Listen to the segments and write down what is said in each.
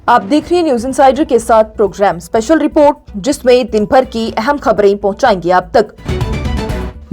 आप देख रही हैं न्यूज इनसाइडर के साथ प्रोग्राम स्पेशल रिपोर्ट, जिसमें दिन भर की अहम खबरें पहुंचाएंगे आप तक।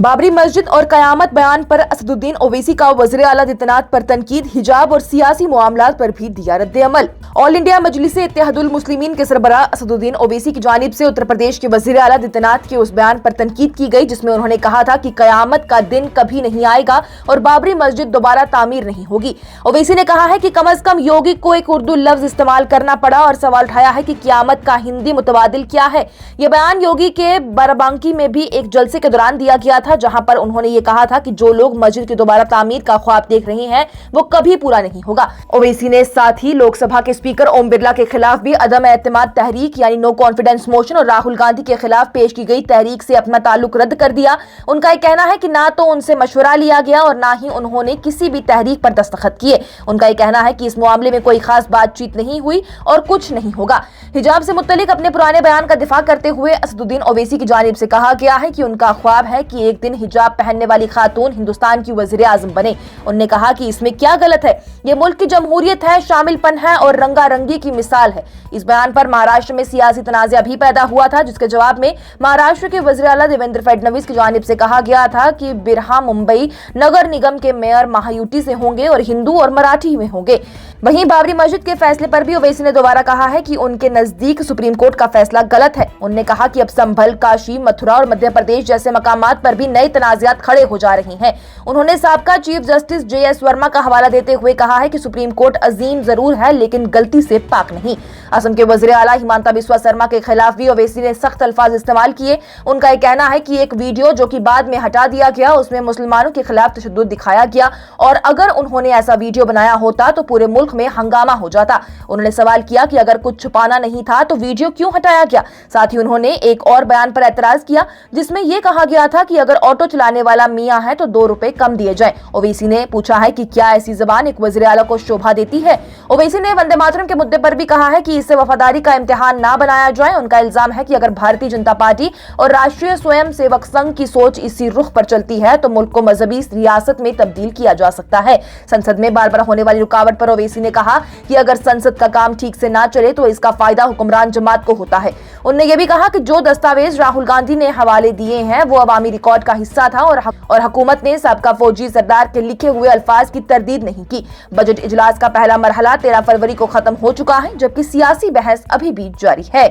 बाबरी मस्जिद और कयामत बयान पर असदुद्दीन ओवैसी का वज़ीर आला इत्तेहाद पर तनकीद, हिजाब और सियासी मामलात पर भी दिया रद्द-ए-अमल। ऑल इंडिया मजलिसे इत्तेहादुल मुस्लिमीन के सरबराह असदुद्दीन ओवैसी की जानिब से उत्तर प्रदेश के वज़ीर आला इत्तेहाद के उस बयान पर तनकीद की गई जिसमें उन्होंने कहा था कि कयामत का दिन कभी नहीं आएगा और बाबरी मस्जिद दोबारा तामीर नहीं होगी। ओवैसी ने कहा है कि कम अज कम योगी को एक उर्दू लफ्ज इस्तेमाल करना पड़ा और सवाल उठाया है कि क़यामत का हिंदी मुतबादिल क्या है। ये बयान योगी के बाराबांकी में भी एक जलसे के दौरान दिया गया था, जहां पर उन्होंने ये कहा था कि जो लोग मस्जिद की दोबारा तामीर का ख्वाब देख रहे हैं वो कभी पूरा नहीं होगा। ओवैसी ने साथ ही लोकसभा के स्पीकर ओम बिरला के खिलाफ भी अदम एतमाद तहरीक यानी नो कॉन्फिडेंस मोशन और राहुल गांधी के खिलाफ पेश की गई तहरीक से अपना ताल्लुक रद्द कर दिया। उनका ये कहना है कि ना तो उनसे मशवरा लिया गया और ना ही उन्होंने किसी भी तहरीक पर दस्तखत किए। उनका ये कहना है कि इस मामले में कोई खास बातचीत नहीं हुई और कुछ नहीं होगा। हिजाब से मुत्तलिक अपने पुराने बयान का दिफा करते हुए असदुद्दीन ओवैसी की जानिब से कहा गया है कि उनका ख्वाब है कि एक दिन हिजाब पहनने वाली खातून हिंदुस्तान की वज़ीर आज़म बने। उन्होंने कहा कि इसमें क्या गलत है, ये मुल्क की जमहूरियत है, शामिलपन है और रंगारंगी की मिसाल है। इस बयान पर महाराष्ट्र में सियासी तनाज़ा भी पैदा हुआ था, जिसके जवाब में महाराष्ट्र के वज़ीर आला देवेंद्र फडणवीस की जानिब से कहा गया था कि बिरहा मुंबई नगर निगम के मेयर महायुति से होंगे और हिंदू और मराठी में होंगे। वहीं बाबरी मस्जिद के फैसले पर भी ओवैसी ने दोबारा कहा है कि उनके नजदीक सुप्रीम कोर्ट का फैसला गलत है। उन्होंने कहा कि अब संभल, काशी, मथुरा और मध्य प्रदेश जैसे मकामात पर भी नए तनाज़ात खड़े हो जा रहे हैं। उन्होंने साबका चीफ जस्टिस JS वर्मा का हवाला देते हुए कहा है कि सुप्रीम कोर्ट अजीम जरूर है लेकिन गलती से पाक नहीं। असम के वज़ीर आला हिमांता बिस्वा शर्मा के खिलाफ भी ओवैसी ने सख्त अल्फाज इस्तेमाल किए। उनका ये कहना है कि एक वीडियो जो कि बाद में हटा दिया गया उसमें मुसलमानों के खिलाफ तशद्दुद दिखाया गया और अगर उन्होंने ऐसा वीडियो बनाया होता तो पूरे मुल्क में हंगामा हो जाता। उन्होंने सवाल किया कि अगर कुछ छुपाना नहीं था तो वीडियो क्यों हटाया गया। साथ ही उन्होंने एक और बयान पर एतराज किया जिसमें यह कहा गया था कि अगर ऑटो चलाने वाला मियां है तो 2 रुपए कम दिए जाएं। ओवैसी ने पूछा है कि क्या ऐसी जबान एक वज़ीर आला को शोभा देती है। ओवैसी ने वंदे मातरम के मुद्दे पर भी कहा है कि इससे वफादारी का इम्तिहान ना बनाया जाए। उनका इल्जाम है कि अगर भारतीय जनता पार्टी और राष्ट्रीय स्वयं सेवक संघ की सोच इसी रुख पर चलती है तो मुल्क को मजहबी रियासत में तब्दील किया जा सकता है। संसद में बार बार होने वाली रुकावट पर ओवैसी ने कहा कि अगर संसद का काम ठीक से ना चले तो इसका फायदा हुक्मरान जमात को होता है। उन्होंने ये भी कहा कि जो दस्तावेज राहुल गांधी ने हवाले दिए हैं वो अवामी रिकॉर्ड का हिस्सा था और हुकूमत ने साबका फौजी सरदार के लिखे हुए अल्फाज की तरदीद नहीं की। बजट इजलास का पहला मरहला 13 फरवरी को खत्म हो चुका है, जबकि सियासी बहस अभी भी जारी है।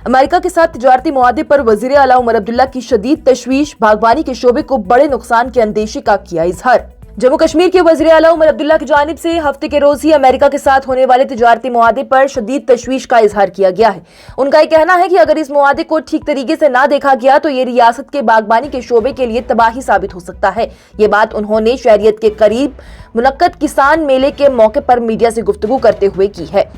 अमेरिका के साथ तिजारती मुआहदे पर वज़ीर आला उमर अब्दुल्ला की शदीद तशवीश, बागबानी के शोबे को बड़े नुकसान के अंदेशे का किया इजहार। जम्मू कश्मीर के वज़ीर आला उमर अब्दुल्ला की जानिब से हफ्ते के रोज ही अमेरिका के साथ होने वाले तिजारती मुआहदे पर शदीद तशवीश का इजहार किया गया है। उनका ये कहना है कि अगर इस मुआहदे को ठीक तरीके से ना देखा गया तो ये रियासत के बागबानी के शोबे के लिए तबाही साबित हो सकता है। ये बात उन्होंने शहरियत के करीब मुनक्कद किसान मेले के मौके पर मीडिया से गुफ्तगू करते हुए की है।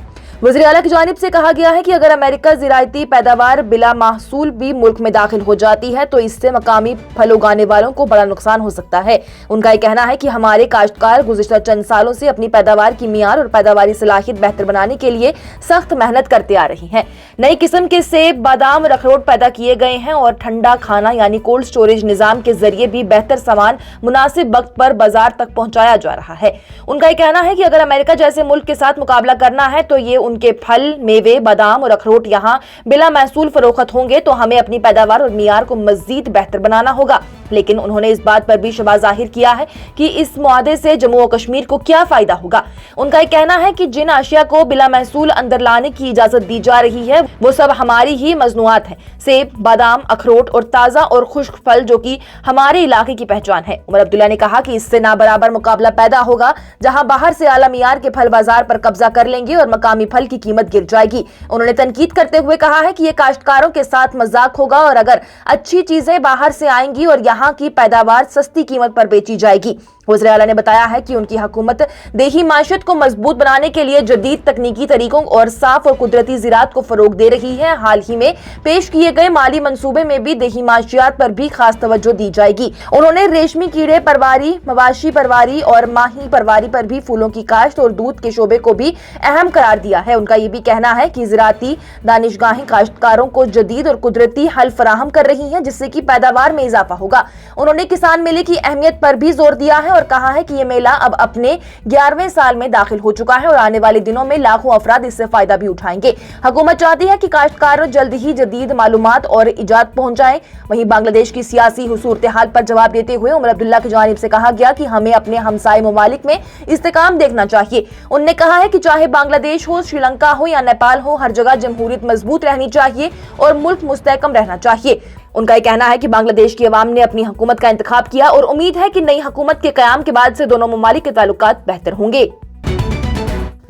वज़ीर आला की जानिब से कहा गया है कि अगर अमेरिका ज़राइती पैदावार बिला महसूल भी मुल्क में दाखिल हो जाती है तो इससे मकामी फल उगाने वालों को बड़ा नुकसान हो सकता है। उनका ये कहना है कि हमारे काश्तकार गुज़िश्ता चंद सालों से अपनी पैदावार की मियार और पैदावारी सलाहियत बेहतर बनाने के लिए सख्त मेहनत करते आ रही हैं। नई किस्म के सेब, बादाम और अखरोट पैदा किए गए हैं और ठंडा खाना यानी कोल्ड स्टोरेज निज़ाम के जरिए भी बेहतर सामान मुनासिब वक्त पर बाजार तक पहुँचाया जा रहा है। उनका ये कहना है कि अगर अमेरिका जैसे मुल्क के साथ मुकाबला करना है तो ये उनके फल, मेवे, बादाम और अखरोट यहाँ बिला महसूल फरोख्त होंगे तो हमें अपनी पैदावार और मियार को मजीद बेहतर बनाना होगा। लेकिन उन्होंने इस बात पर भी शबा जाहिर किया है कि इस मुआहदे से जम्मू और कश्मीर को क्या फायदा होगा। उनका ये कहना है कि जिन अशिया को बिला महसूल अंदर लाने की इजाजत दी जा रही है वो सब हमारी ही मजनूआत है। सेब, बादाम, अखरोट और ताज़ा और खुश्क फल जो कि हमारे इलाके की पहचान है। उमर अब्दुल्ला ने कहा कि इससे ना बराबर मुकाबला पैदा होगा, जहां बाहर से आला मियार के फल बाजार पर कब्जा कर लेंगे और मकामी फल की कीमत गिर जाएगी। उन्होंने तनकीद करते हुए कहा है कि ये काश्तकारों के साथ मजाक होगा और अगर अच्छी चीजें बाहर से आएंगी और यहाँ की पैदावार सस्ती कीमत पर बेची जाएगी। वज़ीर आला ने बताया है कि उनकी हुकूमत देही माशत को मजबूत बनाने के लिए जदीद तकनीकी तरीकों और साफ और कुदरती ज़राअत को फरोग दे रही है। हाल ही में पेश किए गए माली मंसूबे में भी देही माशियात पर भी खास तवज्जो दी जाएगी। उन्होंने रेशमी कीड़े परवारी, मवाशी परवारी और माही परवारी पर भी फूलों की काश्त और दूध के शोबे को भी अहम करार दिया है। उनका ये भी कहना है कि ज़राअती दानिशगाहें काश्तकारों को जदीद और कुदरती हल फराहम कर रही हैं, जिससे कि पैदावार में इजाफा होगा। उन्होंने किसान मेले की अहमियत पर भी जोर दिया है اور کہا ہے کہ یہ میلہ اب اپنے 11ویں سال میں داخل ہو چکا ہے اور آنے والے دنوں میں لاکھوں افراد اس سے فائدہ بھی اٹھائیں گے۔ حکومت چاہتی ہے کہ کاشتکاروں جلد ہی جدید معلومات اور ایجاد پہنچائیں۔ وہیں بنگلہ دیش کی سیاسی صورتحال پر جواب دیتے ہوئے عمر عبداللہ کی جانب سے کہا گیا کہ ہمیں اپنے ہمسائے ممالک میں استحکام دیکھنا چاہیے۔ انہوں نے کہا ہے کہ چاہے بنگلہ دیش ہو، سری لنکا ہو یا نیپال ہو، ہر جگہ جمہوریت مضبوط رہنی چاہیے اور ملک مستحکم رہنا چاہیے۔ ان کا یہ کہنا ہے کہ بنگلہ دیش کی عوام نے اپنی حکومت کا انتخاب کیا اور امید ہے کہ نئی حکومت کے قیام کے بعد سے دونوں ممالک کے تعلقات بہتر ہوں گے۔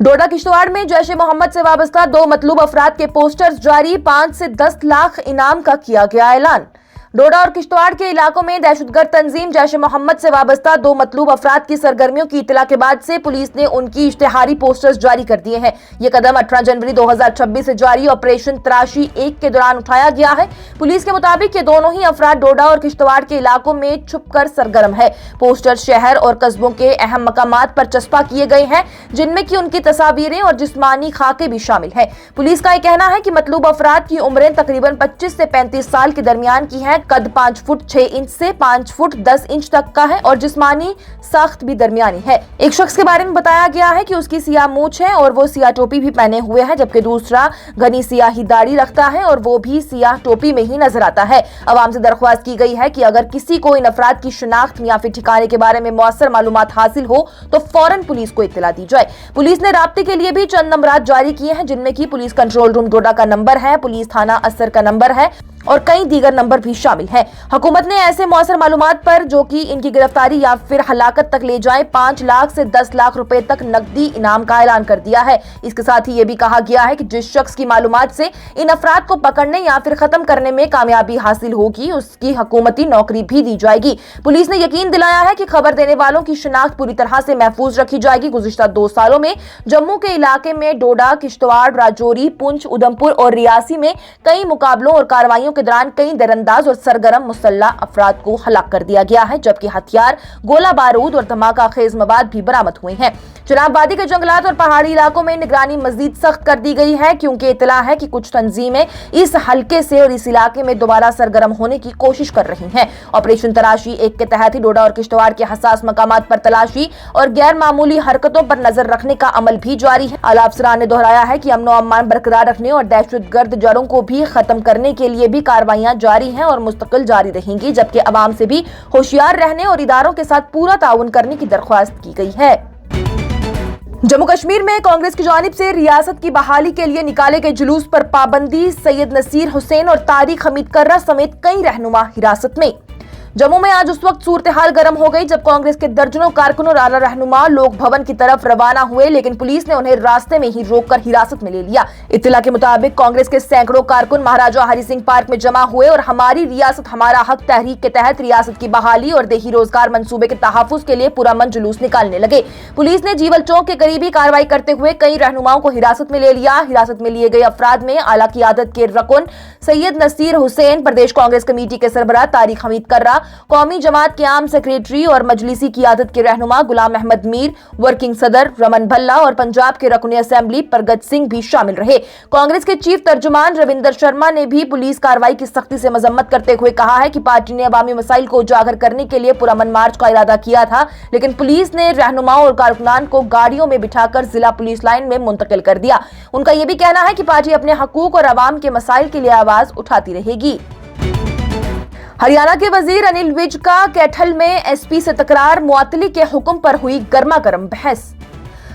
ڈوڈا کشتواڑ میں جیش محمد سے وابستہ 2 مطلوب افراد کے پوسٹرز جاری، 5 سے 10 لاکھ انعام کا کیا گیا اعلان۔ ڈوڈا اور کشتواڑ کے علاقوں میں دہشت گرد تنظیم جیش محمد سے وابستہ 2 مطلوب افراد کی سرگرمیوں کی اطلاع کے بعد سے پولیس نے ان کی اشتہاری پوسٹرز جاری کر دیے ہیں۔ یہ قدم 18 جنوری 2026 سے جاری آپریشن تراشی 1 کے دوران اٹھایا گیا ہے۔ پولیس کے مطابق یہ دونوں ہی افراد ڈوڈا اور کشتواڑ کے علاقوں میں چھپ کر سرگرم ہے۔ پوسٹر شہر اور قصبوں کے اہم مقامات پر چسپاں کیے گئے ہیں، جن میں کہ ان کی تصاویریں اور جسمانی خاکے بھی شامل ہیں۔ پولیس کا یہ کہنا ہے کہ مطلوب افراد کی عمریں تقریباً 25 سے 35 سال کے درمیان کی ہیں، قد 5 فٹ 6 انچ سے 5 فٹ 10 انچ تک کا ہے اور جسمانی ساخت بھی درمیانی ہے۔ ایک شخص کے بارے میں بتایا گیا ہے کہ اس کی سیاہ مونچھ ہے اور وہ سیاہ ٹوپی بھی پہنے ہوئے ہے، جبکہ دوسرا گھنی سیاہی داڑھی رکھتا ہے اور وہ بھی سیاہ ٹوپی میں ہی نظر آتا ہے۔ عوام سے درخواست کی گئی ہے کہ اگر کسی کو ان افراد کی شناخت یا پھر ٹھکانے کے بارے میں مؤثر معلومات حاصل ہو تو فوراً پولیس کو اطلاع دی جائے۔ پولیس نے رابطے کے لیے بھی چند نمبرات جاری کیے ہیں، جن میں کہ پولیس کنٹرول روم ڈوڈا کا نمبر ہے، پولیس تھانہ اسر کا نمبر ہے اور کئی دیگر نمبر بھی شامل ہیں۔ حکومت نے ایسے مؤثر معلومات پر جو کہ ان کی گرفتاری یا پھر ہلاکت تک لے جائیں 5 لاکھ سے 10 لاکھ روپے تک نقدی انعام کا اعلان کر دیا ہے۔ اس کے ساتھ ہی یہ بھی کہا گیا ہے کہ جس شخص کی معلومات سے ان افراد کو پکڑنے یا پھر ختم کرنے میں کامیابی حاصل ہوگی، اس کی حکومتی نوکری بھی دی جائے گی۔ پولیس نے یقین دلایا ہے کہ خبر دینے والوں کی شناخت پوری طرح سے محفوظ رکھی جائے گی۔ گزشتہ 2 سالوں میں جموں کے علاقے میں ڈوڈا، کشتواڑ، راجوری، پونچھ، ادھمپور اور ریاسی میں کئی مقابلوں اور کارروائیوں کے دوران کئی درانداز اور سرگرم مسلح افراد کو ہلاک کر دیا گیا ہے، جبکہ ہتھیار، گولہ بارود اور دھماکہ خیز مواد بھی برآمد ہوئے ہیں۔ چناب وادی کے جنگلات اور پہاڑی علاقوں میں نگرانی مزید سخت کر دی گئی ہے، کیونکہ اطلاع ہے کہ کچھ تنظیمیں اس حلقے سے اور اس علاقے میں دوبارہ سرگرم ہونے کی کوشش کر رہی ہیں۔ آپریشن تراشی 1 کے تحت ہی ڈوڈا اور کشتواڑ کے حساس مقامات پر تلاشی اور غیر معمولی حرکتوں پر نظر رکھنے کا عمل بھی جاری ہے۔ اعلیٰ افسران نے دہرایا ہے کہ امن و امان برقرار رکھنے اور دہشت گرد جڑوں کو بھی ختم کرنے کے لیے بھی کارروائیاں جاری ہیں اور مستقل جاری رہیں گی، جبکہ عوام سے بھی ہوشیار رہنے اور اداروں کے ساتھ پورا تعاون کرنے کی درخواست کی گئی ہے۔ جموں کشمیر میں کانگریس کی جانب سے ریاست کی بحالی کے لیے نکالے گئے جلوس پر پابندی، سید نصیر حسین اور طارق حمید کرہ سمیت کئی رہنما حراست میں۔ جموں میں آج اس وقت صورتحال گرم ہو گئی جب کانگریس کے درجنوں کارکنوں اور اعلیٰ رہنما لوک بھون کی طرف روانہ ہوئے، لیکن پولیس نے انہیں راستے میں ہی روک کر حراست میں لے لیا۔ اطلاع کے مطابق کانگریس کے سینکڑوں کارکن مہاراجہ ہری سنگھ پارک میں جمع ہوئے اور ہماری ریاست ہمارا حق تحریک کے تحت ریاست کی بحالی اور دیہی روزگار منصوبے کے تحفظ کے لیے پرامن جلوس نکالنے لگے۔ پولیس نے جیول چوک کے قریبی کارروائی کرتے ہوئے کئی رہنماؤں کو حراست میں لے لیا۔ حراست میں لیے گئے افراد میں اعلیٰ قیادت کے رکن سید نصیر حسین، پردیش کانگریس کمیٹی کے سربراہ طارق حمید کرہ، قومی جماعت کے عام سیکریٹری اور مجلسی قیادت کے رہنما غلام احمد میر، ورکنگ صدر رمن بھلہ اور پنجاب کے رکن اسمبلی پرگت سنگھ بھی شامل رہے۔ کانگریس کے چیف ترجمان روندر شرما نے بھی پولیس کارروائی کی سختی سے مذمت کرتے ہوئے کہا ہے کہ پارٹی نے عوامی مسائل کو اجاگر کرنے کے لیے پرامن مارچ کا ارادہ کیا تھا، لیکن پولیس نے رہنماؤں اور کارکنان کو گاڑیوں میں بٹھا کر ضلع پولیس لائن میں منتقل کر دیا۔ ان کا یہ بھی کہنا ہے کہ پارٹی اپنے حقوق اور عوام کے مسائل کے لیے آواز اٹھاتی رہے گی۔ ہریانہ کے وزیر انل وج کا کیٹھل میں ایس پی سے تکرار، معطلی کے حکم پر ہوئی گرما گرم بحث۔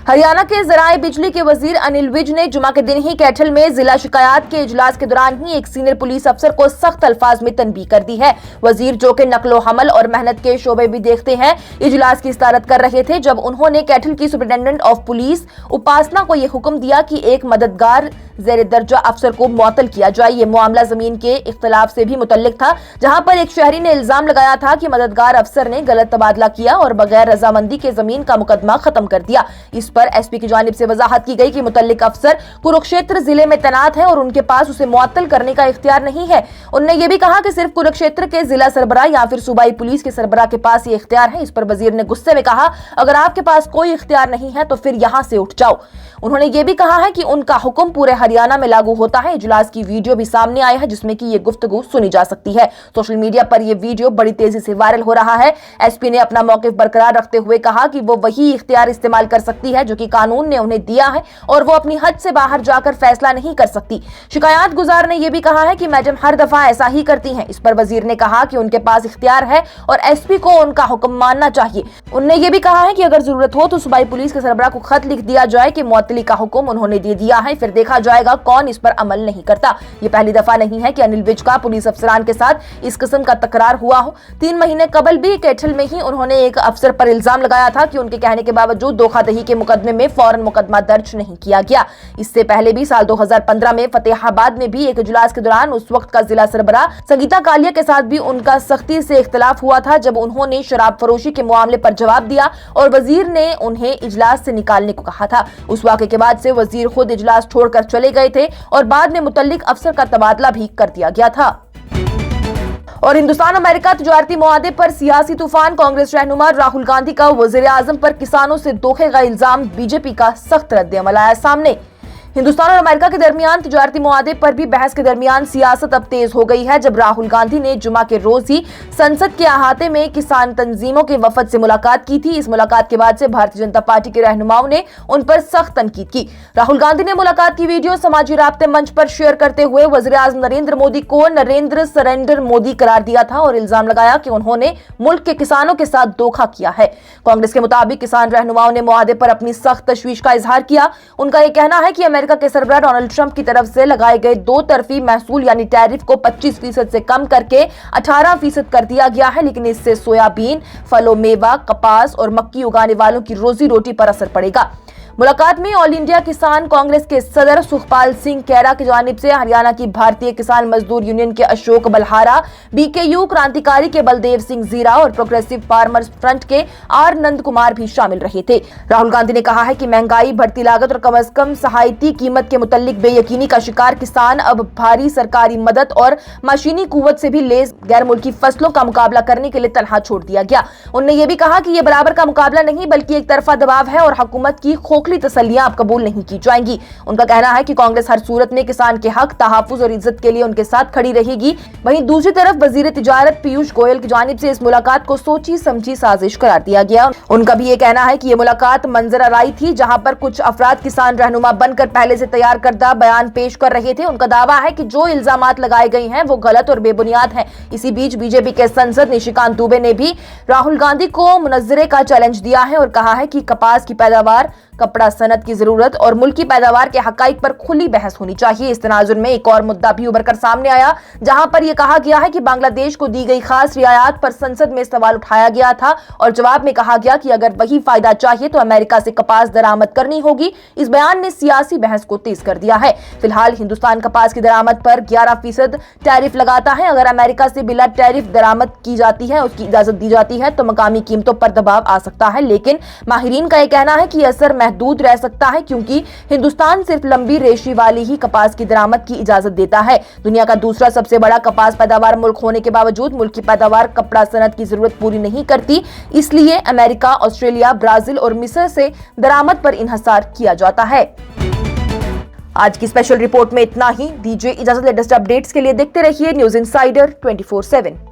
ہریانہ کے ذرائع بجلی کے وزیر انل وج نے جمعہ کے دن ہی کیٹھل میں ضلع شکایات کے اجلاس کے دوران ہی ایک سینئر پولیس افسر کو سخت الفاظ میں تنبیہ کر دی ہے۔ وزیر، جو کہ نقل و حمل اور محنت کے شعبے بھی دیکھتے ہیں، اجلاس کی صدارت کر رہے تھے جب انہوں نے کیٹھل کی سپرنٹینڈنٹ آف پولیس اپاسنا کو یہ حکم دیا کہ ایک مددگار زیر درجہ افسر کو معطل کیا جائے۔ یہ معاملہ زمین کے اختلاف سے بھی متعلق تھا، جہاں پر ایک شہری نے الزام لگایا تھا کہ مددگار افسر نے غلط تبادلہ کیا اور بغیر رضامندی کے زمین کا مقدمہ ختم کر دیا۔ اس پر ایس پی کی جانب سے وضاحت کی گئی کہ متعلق افسر کرکشیتر ضلع میں تعینات ہے اور ان کے پاس اسے معطل کرنے کا اختیار نہیں ہے۔ انہوں نے یہ بھی کہا کہ صرف کرکشیتر کے ضلع سربراہ یا پھر صوبائی پولیس کے سربراہ کے پاس یہ اختیار ہے۔ اس پر وزیر نے غصے میں کہا، اگر آپ کے پاس کوئی اختیار نہیں ہے تو پھر یہاں سے اٹھ جاؤ۔ انہوں نے یہ بھی کہا ہے کہ ان کا حکم پورے हरियाणा में लागू होता है। इजलास की वीडियो भी सामने आया है जिसमें कि ये गुफ्तगू सुनी जा सकती है। सोशल मीडिया पर ये वीडियो बड़ी तेजी से वायरल हो रहा है। एसपी ने अपना मौक़िफ़ बरकरार रखते हुए कहा कि वो वही इख्तियार इस्तेमाल कर सकती है जो कि कानून ने उन्हें दिया है और वो अपनी हद से बाहर जाकर फैसला नहीं कर सकती। शिकायत गुजार ने यह भी कहा है कि मैडम हर दफा ऐसा ही करती हैं। इस पर वजीर ने कहा कि उनके पास इख्तियार है और एसपी को उनका हुक्म मानना चाहिए। उन्होंने ये भी कहा है कि अगर जरूरत हो तो सूबाई पुलिस के सरबराह को खत लिख दिया जाए कि मुअत्तली का हुक्म उन्होंने दे दिया है, फिर देखा जाएगा कौन इस पर अमल नहीं करता। ये पहली दफा नहीं है कि अनिल विज का पुलिस अफसरान के साथ इस किस्म का तकरार हुआ हो। 3 महीने कबल भी कैथल में ही उन्होंने एक अफसर पर इल्जाम लगाया था कि उनके कहने के बावजूद धोखाधड़ी के मुकदमे में फौरन मुकदमा दर्ज नहीं किया गया। इससे पहले भी साल 2015 में फतेहाबाद में भी एक इजलास के दौरान उस वक्त का जिला सरबराह संगीता कालिया के साथ भी उनका सख्ती से इख्तिलाफ हुआ था, जब उन्होंने शराब फरोशी के मामले पर जवाब दिया और वजीर ने उन्हें इजलास से निकालने को कहा था। उस वाक़े के बाद से वजीर खुद इजलास छोड़कर चले गए थे और बाद में मुतल्लिक अफसर का तबादला भी कर दिया गया था। और हिंदुस्तान अमेरिका तिजारती मुआहदे पर सियासी तूफान। कांग्रेस रहनुमा राहुल गांधी का वजीर आजम पर किसानों से धोखे का इल्जाम। बीजेपी का सख्त रद्द-ए-अमल आया सामने। हिंदुस्तान और अमेरिका के दरमियान तिजारती मुआहदे पर भी बहस के दरमियान सियासत अब तेज हो गई है, जब राहुल गांधी ने जुमा के रोज ही संसद के अहाते में किसान तंजीमों के वफद से मुलाकात की थी। इस मुलाकात के बाद से भारतीय जनता पार्टी के रहनुमाओं ने उन पर सख्त तनकीद की। राहुल गांधी ने मुलाकात की वीडियो समाजी राब्ते मंच पर शेयर करते हुए वज़ीर आज़म नरेंद्र मोदी को नरेंद्र सरेंडर मोदी करार दिया था और इल्जाम लगाया कि उन्होंने मुल्क के किसानों के साथ धोखा किया है। कांग्रेस के मुताबिक किसान रहनुमाओं ने मुआहदे पर अपनी सख्त तशवीश का इजहार किया। उनका यह कहना है कि अमेरिका के सरबराह डोनाल्ड ट्रंप की तरफ से लगाए गए 2 तरफी महसूल यानी टैरिफ को 25% से कम करके 18% कर दिया गया है, लेकिन इससे सोयाबीन, फलो मेवा, कपास और मक्की उगाने वालों की रोजी रोटी पर असर पड़ेगा। मुलाकात में ऑल इंडिया किसान कांग्रेस के सदर सुखपाल सिंह कैरा की जानिब से हरियाणा की भारतीय किसान मजदूर यूनियन के अशोक बलहारा, बीकेयू क्रांतिकारी के बलदेव सिंह जीरा और प्रोग्रेसिव फार्मर्स फ्रंट के आर नंद कुमार भी शामिल रहे थे। राहुल गांधी ने कहा है कि महंगाई, बढ़ती लागत और कम से कम सहायती कीमत के मुतल्लिक बेयकीनी का शिकार किसान अब भारी सरकारी मदद और मशीनी कुव्वत से भी लेस गैर मुल्की फसलों का मुकाबला करने के लिए तनहा छोड़ दिया गया। उन्होंने ये भी कहा कि यह बराबर का मुकाबला नहीं बल्कि एक तरफा दबाव है और हुकूमत की खोखली तसल्लियां अब कबूल नहीं की जाएंगी। उनका कहना है कि कांग्रेस हर सूरत में किसान के हक, तहफ्फुज और इज्जत के लिए उनके साथ खड़ी रहेगी। वहीं दूसरी तरफ वजीर तिजारत पीयूष गोयल की जानिब से इस मुलाकात को सोची समझी साजिश करार दिया गया। उनका भी ये कहना है कि ये मुलाकात मंजर आराई थी, जहां पर कुछ अफराद किसान रहनुमा बनकर पहले से तैयार करदा बयान पेश कर रहे थे। उनका दावा है कि जो इल्जामात लगाए गए हैं वो गलत और बेबुनियाद हैं। इसी बीच बीजेपी के सांसद निशिकांत दुबे ने भी राहुल गांधी को मुनज़्ज़रे का चैलेंज दिया है और कहा है कि कपास की पैदावार, कपड़ा सनत की जरूरत और मुल्की पैदावार के हकाइक पर खुली बहस होनी चाहिए। इस तनाजुर में एक और मुद्दा भी उभर कर सामने आया, जहां पर यह कहा गया है कि बांग्लादेश को दी गई खास रियायत पर संसद में सवाल उठाया गया था और जवाब में कहा गया कि अगर वही फायदा चाहिए तो अमेरिका से कपास दरामद करनी होगी। इस बयान ने सियासी बहस को तेज कर दिया है। फिलहाल हिंदुस्तान कपास की दरामद पर 11% टैरिफ लगाता है। अगर अमेरिका से बिला टैरिफ दरामद की जाती है, उसकी इजाजत दी जाती है तो मकामी कीमतों पर दबाव आ सकता है, लेकिन माहिरीन का यह कहना है कि असर महदूद रह सकता है क्योंकि हिंदुस्तान सिर्फ लंबी रेशे वाली ही कपास की दरामद की इजाजत देता है। दुनिया का दूसरा सबसे बड़ा कपास पैदावार मुल्क होने के बावजूद मुल्क की पैदावार कपड़ा सनत की जरूरत पूरी नहीं करती, इसलिए अमेरिका, ऑस्ट्रेलिया, ब्राजील और मिस्र से दरामद पर इन्हिसार किया जाता है। आज की स्पेशल रिपोर्ट में इतना ही। दीजिए इजाजत। लेटेस्ट अपडेट्स के लिए देखते रहिए न्यूज़ इनसाइडर 24/7।